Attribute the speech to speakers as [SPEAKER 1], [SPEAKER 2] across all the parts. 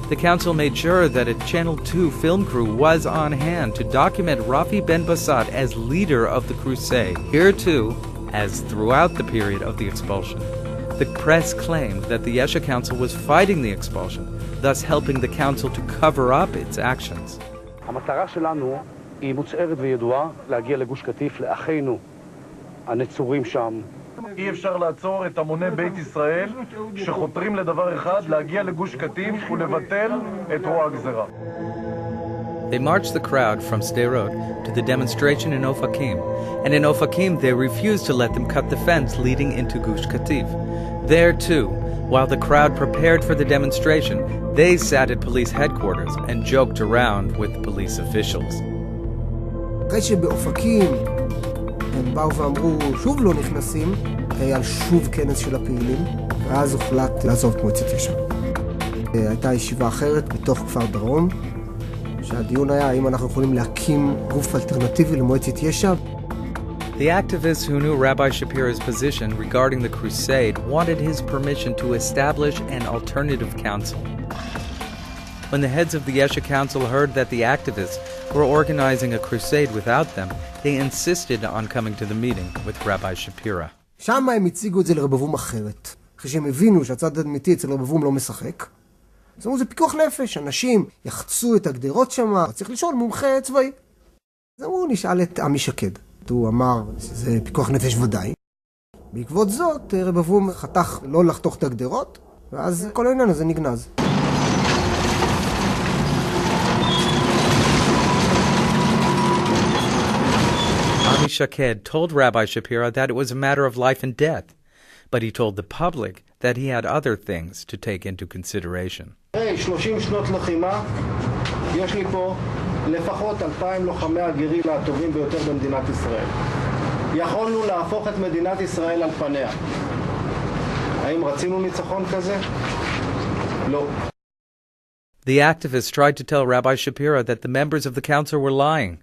[SPEAKER 1] The council made sure that a Channel 2 film crew was on hand to document Rafi Ben Bassat as leader of the crusade, here too, as throughout the period of the expulsion. The press claimed that the Yesha Council was fighting the expulsion, thus helping the council to cover up its actions.
[SPEAKER 2] המטרה שלנו היא מוצהרת וידועה, להגיע לגוש קטיף לאחינו הנצורים שם.
[SPEAKER 3] אי אפשר לעצור את המוני בית ישראל שחותרים לדבר אחד, להגיע לגוש קטיף ולבטל את רוע הגזרה.
[SPEAKER 1] They marched the crowd from Sderot to the demonstration in Ofakim, and in Ofakim they refused to let them cut the fence leading into Gush Katif. There too, while the crowd prepared for the demonstration, they sat at police headquarters and joked around with police officials.
[SPEAKER 4] אחרי שבאופקים הם באו ואמרו שוב לא נכנסים, היה שוב כנס של הפעילים, ואז הוחלט לעזוב את מועצת יש"ע. הייתה ישיבה אחרת בתוך כפר דרום, שהדיון היה האם אנחנו יכולים להקים גוף אלטרנטיבי למועצת יש"ע.
[SPEAKER 1] The activists who knew Rabbi Shapira's position regarding the crusade wanted his permission to establish an alternative council. When the heads of the Yesha Council heard that the activists were organizing a crusade without them, they insisted on coming to the meeting with Rabbi Shapira.
[SPEAKER 4] שם הם הציגו את זה לרבבום אחרת. אחרי שהם הבינו שהצד האמיתי אצל רבבום לא משחק, אז אמרו, זה פיקוח נפש, אנשים יחצו את הגדרות שם, צריך לשאול מומחה צבאי. אז אמרו, נשאל את עמי שקד. הוא אמר שזה פיקוח נפש ודאי. בעקבות זאת, רבבום חתך לא לחתוך את הגדרות, ואז כל העניין הזה נגנז.
[SPEAKER 1] Ami Shaked told Rabbi Shapira that it was a matter of life and death, but he told the public that he had other things to take into consideration.
[SPEAKER 2] 30 שנות לחימה, יש לי פה לפחות 2,000 לוחמי הגרילה הטובים ביותר במדינת ישראל. יכולנו להפוך את מדינת ישראל על פניה. האם רצינו ניצחון כזה? לא.
[SPEAKER 1] The activists tried to tell Rabbi Shapira that the members of the council were lying.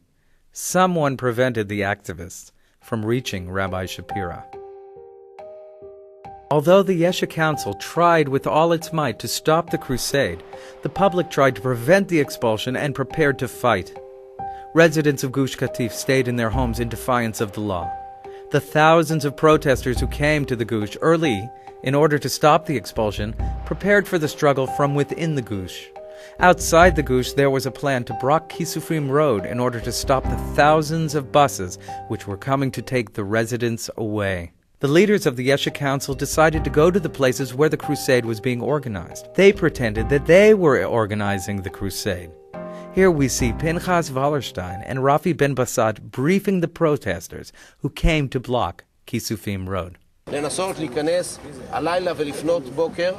[SPEAKER 1] Someone prevented the activists from reaching Rabbi Shapira. Although the Yesha Council tried with all its might to stop the crusade, the public tried to prevent the expulsion and prepared to fight. Residents of Gush Katif stayed in their homes in defiance of the law. The thousands of protesters who came to the Gush early in order to stop the expulsion prepared for the struggle from within the Gush. Outside the Gush, there was a plan to block Kisufim Road in order to stop the thousands of buses which were coming to take the residents away. The leaders of the Yesha Council decided to go to the places where the crusade was being organized. They pretended that they were organizing the crusade. Here we see Pinchas Wallerstein and Rafi Ben Bassat briefing the protesters who came to block Kisufim Road.
[SPEAKER 5] לנסות להיכנס הלילה ולפנות בוקר,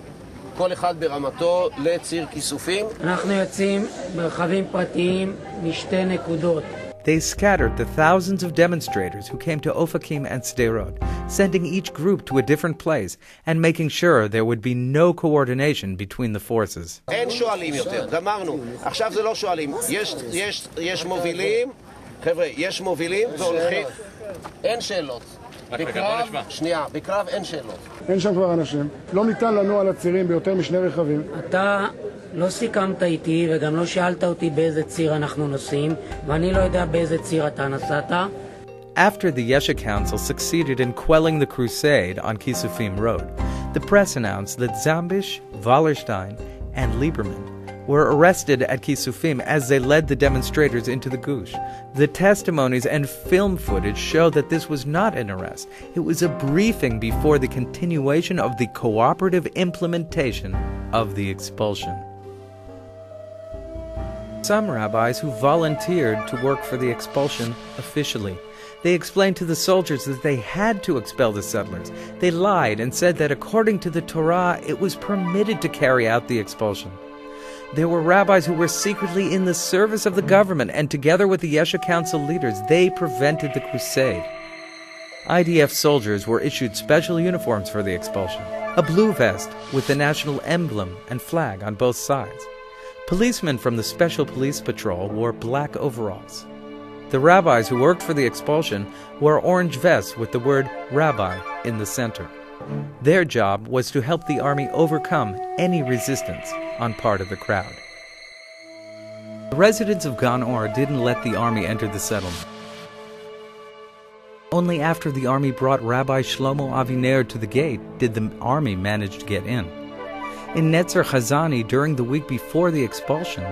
[SPEAKER 5] כל אחד ברמתו לציר כיסופים.
[SPEAKER 6] אנחנו יוצאים ברכבים פרטיים משתי נקודות.
[SPEAKER 1] They scattered the thousands of demonstrators who came to Ofakim and Sderot, sending each group to a different place and making sure there would be no coordination between the forces.
[SPEAKER 5] אין שואלים יותר, גמרנו. עכשיו זה לא שואלים. יש מובילים, חבר'ה, יש מובילים והולכים. אין שאלות. בקרב אין שאלות.
[SPEAKER 7] אין שם כבר אנשים. לא ניתן לנוע על הצירים ביותר משני רכבים.
[SPEAKER 6] אתה לא סיכמת איתי וגם לא שאלת אותי באיזה ציר אנחנו נוסעים, ואני לא יודע באיזה ציר אתה נסעת.
[SPEAKER 1] After the Yesha Council succeeded in quelling the crusade on Kisufim Road, the press announced that Zambish, Wallerstein, and Lieberman were arrested at Kisufim as they led the demonstrators into the Gush. The testimonies and film footage show that this was not an arrest. It was a briefing before the continuation of the cooperative implementation of the expulsion. Some rabbis who volunteered to work for the expulsion officially. They explained to the soldiers that they had to expel the settlers. They lied and said that according to the Torah, it was permitted to carry out the expulsion. There were rabbis who were secretly in the service of the government, and together with the Yesha Council leaders, they prevented the crusade. IDF soldiers were issued special uniforms for the expulsion, a blue vest with the national emblem and flag on both sides. Policemen from the Special Police Patrol wore black overalls. The rabbis who worked for the expulsion wore orange vests with the word rabbi in the center. Their job was to help the army overcome any resistance. on part of the crowd. The residents of Gan Or didn't let the army enter the settlement. Only after the army brought Rabbi Shlomo Aviner to the gate did the army manage to get in. In Netzer Chazani, during the week before the expulsion,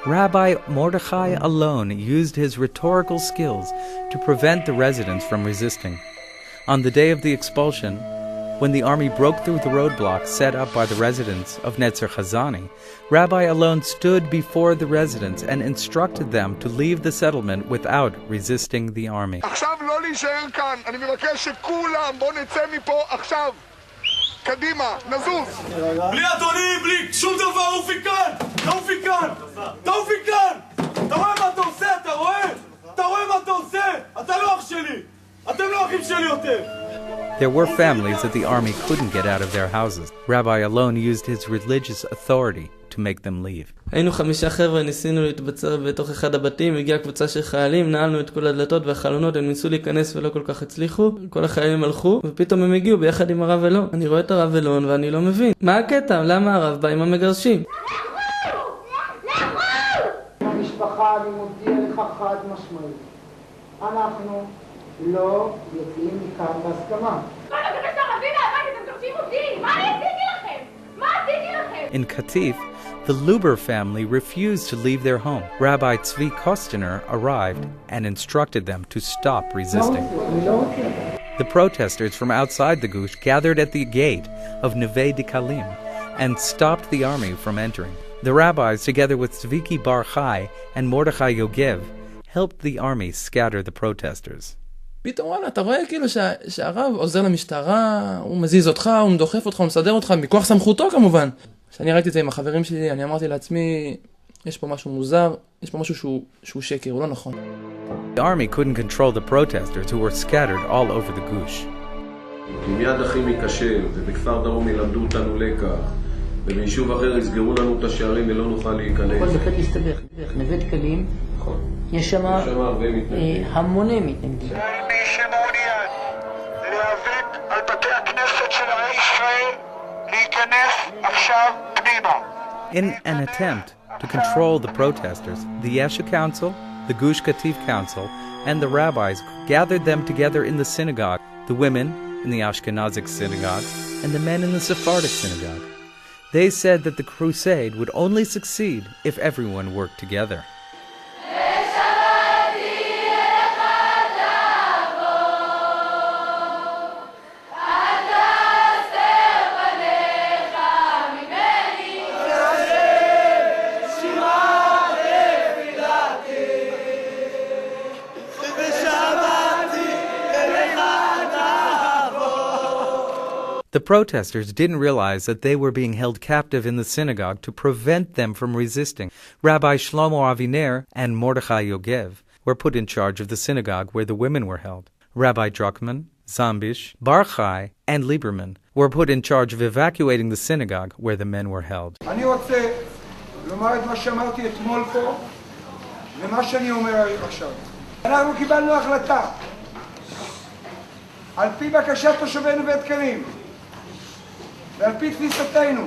[SPEAKER 1] Rabbi Mordechai alone used his rhetorical skills to prevent the residents from resisting. On the day of the expulsion, when the army broke through the roadblocks set up by the residents of Netzer Chazani, Rabbi alone stood before the residents and instructed them to leave the settlement without resisting the army.
[SPEAKER 8] עכשיו לא להישאר כאן, אני מבקש שכולם בוא נצא מפה עכשיו. קדימה, נזוז.
[SPEAKER 3] בלי אדוני, בלי שום דבר, אופי כאן! תעופי כאן! תעופי כאן! אתה רואה מה אתה עושה? אתה רואה? אתה רואה מה אתה עושה? אתה לא אח שלי! אתם לא אחים שלי יותר!
[SPEAKER 1] There were families that the army couldn't get out of their houses. Rabbi alone used his religious authority to make them leave.
[SPEAKER 9] היינו 5 חבר'ה, ניסינו להתבצר בתוך אחד הבתים, הגיעה קבוצה של חיילים, נעלנו את כל הדלתות והחלונות, הם ניסו להיכנס ולא כל כך הצליחו, כל החיילים הלכו, ופתאום הם הגיעו ביחד עם הרב אלון. אני רואה את הרב אלון ואני לא מבין. מה הקטע? למה הרב בא עם המגרשים?
[SPEAKER 10] המשפחה, אני מודיע לך חד משמעית. אנחנו לא יוצאים מכאן בהסכמה.
[SPEAKER 1] In Katif, the Luber family refused to leave their home. Rabbi Tzvi Kostener arrived and instructed them to stop resisting. The protesters from outside the Gush gathered at the gate of Neve Dikalim and stopped the army from entering. The rabbis, together with Tzviki Bar Chai and Mordechai Yogev, helped the army scatter the protesters.
[SPEAKER 9] פתאום וואלה, אתה רואה כאילו שהרב עוזר למשטרה, הוא מזיז אותך, הוא דוחף אותך, הוא מסדר אותך, מכוח סמכותו כמובן. כשאני ראיתי את זה עם החברים שלי, אני אמרתי לעצמי, יש פה משהו מוזר, יש פה משהו שהוא שקר, הוא לא נכון.
[SPEAKER 1] The army couldn't control the protesters who were scattered all over the Gush.
[SPEAKER 5] אם יד אחים ייכשל, ובכפר דרום ילמדו אותנו לקח, וביישוב אחר יסגרו לנו את השערים ולא נוכל להיכנס.
[SPEAKER 6] הכל בהחלט להסתבך. נווה דקלים, יש שם המוני מתנגדים.
[SPEAKER 8] מי שמעוניין להיאבק על בתי הכנסת של ערי ישראל, להיכנס עכשיו פנימה.
[SPEAKER 1] In an attempt to control the protesters, the Yesha Council, the Gush Katif Council, and the rabbis gathered them together in the synagogue, the women in the Ashkenazic synagogue, and the men in the Sephardic synagogue. They said that the crusade would only succeed if everyone worked together. The protesters didn't realize that they were being held captive in the synagogue to prevent them from resisting. Rabbi Shlomo Aviner and Mordechai Yogev were put in charge of the synagogue where the women were held. Rabbi Druckman, Zambish, Bar Chai, and Lieberman were put in charge of evacuating the synagogue where the men were held.
[SPEAKER 8] אני רוצה לומר את מה שאמרתי אתמול פה ומה שאני אומר עכשיו. אנחנו קיבלנו החלטה על פי בקשת תושבי נווה דקלים ועל פי תפיסתנו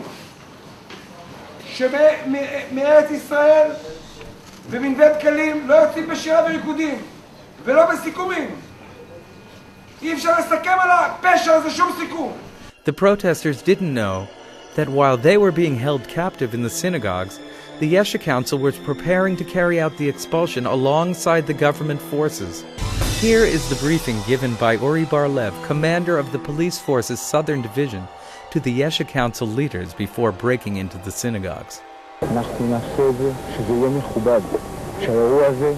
[SPEAKER 8] שמארץ ישראל ומנווה דקלים לא יוצאים בשירה וריקודים ולא בסיכומים. אי אפשר לסכם על הפשע הזה שום סיכום.
[SPEAKER 1] The protesters didn't know that while they were being held captive in the synagogues, the Yesha Council was preparing to carry out the expulsion alongside the government forces. Here is the briefing given by Uri Bar-Lev, commander of the police force's Southern Division, to the Yesha Council leaders before breaking into the synagogues.
[SPEAKER 11] אנחנו נעשה את זה שזה יהיה מכובד, שהאירוע הזה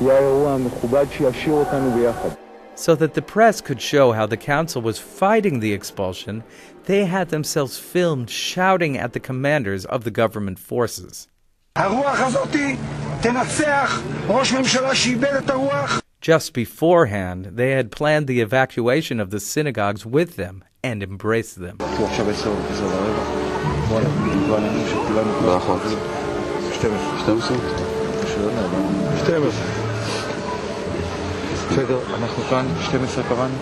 [SPEAKER 11] יהיה האירוע המכובד שישאיר אותנו ביחד.
[SPEAKER 1] So that the press could show how the council was fighting the expulsion, they had themselves filmed shouting at the commanders of the government forces.
[SPEAKER 8] הרוח הזאתי תנצח, ראש ממשלה שאיבד את הרוח.
[SPEAKER 1] Just beforehand, they had planned the evacuation of the synagogues with them and embraced them.
[SPEAKER 11] בסדר, אנחנו כאן, 12 קראנו.